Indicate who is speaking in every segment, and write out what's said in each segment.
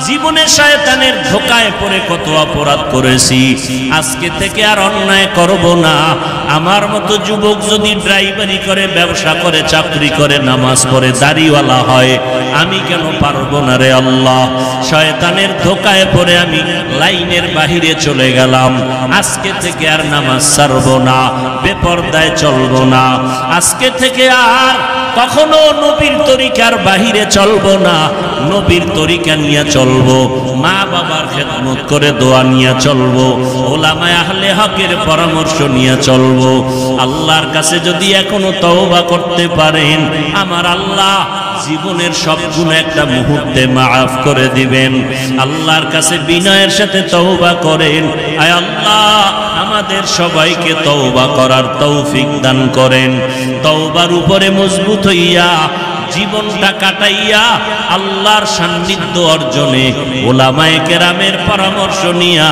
Speaker 1: জীবনে শয়তানের ধোকায় পড়ে কত অপরাধ করেছি, আজকে থেকে আর অন্যায় করব না। আমার মতো যুবক যদি ড্রাইভারি করে, ব্যবসা করে, চাকরি করে, নামাজ পড়ে, দাড়িওয়ালা হয়, আমি কেন পারবো না রে আল্লাহ? শয়তানের ধোকায় পড়ে আমি লাইনের বাহিরে চলে গেলাম, আজকে থেকে আর নামাজ ছাড়বো না, বেপরদায় চলবো না, আজকে থেকে আর কখনো নবীর তরিকার বাহিরে চলবো না, নবীর তরিকা নিয়ে চলবো, মা বাবার খেদমত করে দোয়া নিয়ে চলবো, ওলামায়ে আহলে হকের পরামর্শ নিয়ে চলবো। আল্লাহর কাছে যদি এখনো তওবা করতে পারেন, আমার আল্লাহ জীবনের সব গুনাহ একটা মুহূর্তে মাফ করে দিবেন। আল্লাহর কাছে বিনয়ের সাথে তওবা করেন, আয় আল্লাহ আমাদের সবাইকে তওবা করার তৌফিক দান করেন। তওবার উপরে মজবুত হইয়া জীবনটা কাটাইয়া আল্লাহর সান্নিধ্য অর্জনে ওলামায়ে কেরামের পরামর্শ নিয়া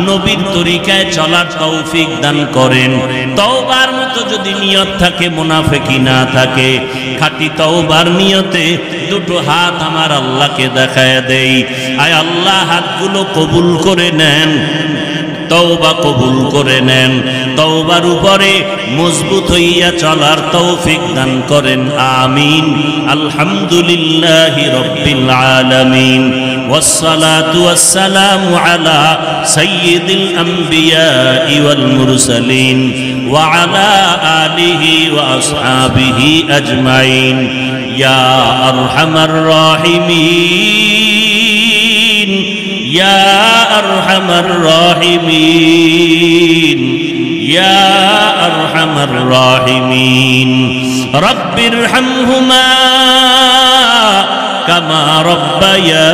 Speaker 1: নবীর তরিকায় চলার তৌফিক দান করেন। তওবার মতো যদি নিয়ত থাকে, মুনাফিকি না থাকে, খাঁটি তওবার নিয়তে দুটো হাত আমার আল্লাহকে দেখায় দেই। আয় আল্লাহ হাতগুলো কবুল করে নেন, তওবা কবুল করে নেন, তওবার উপরে মজবুত হইয়া চলার তৌফিক দান করেন। আমিন। আলহামদুলিল্লাহি রাব্বিল আলামিন, ওয়াসসালাতু ওয়াসসালামু আলা সাইয়্যিদিল আমবিয়াই ওয়াল মুরসালিন ওয়া আলা আলিহি ওয়া আসহাবিহি আজমাইন। ইয়া আরহামার রাহিমিন, ইয়া আরহামার রাহিমিন, ইয়া আরহামার রাহিমিন। রব্বিরহামহুমা কামা রাব্বায়া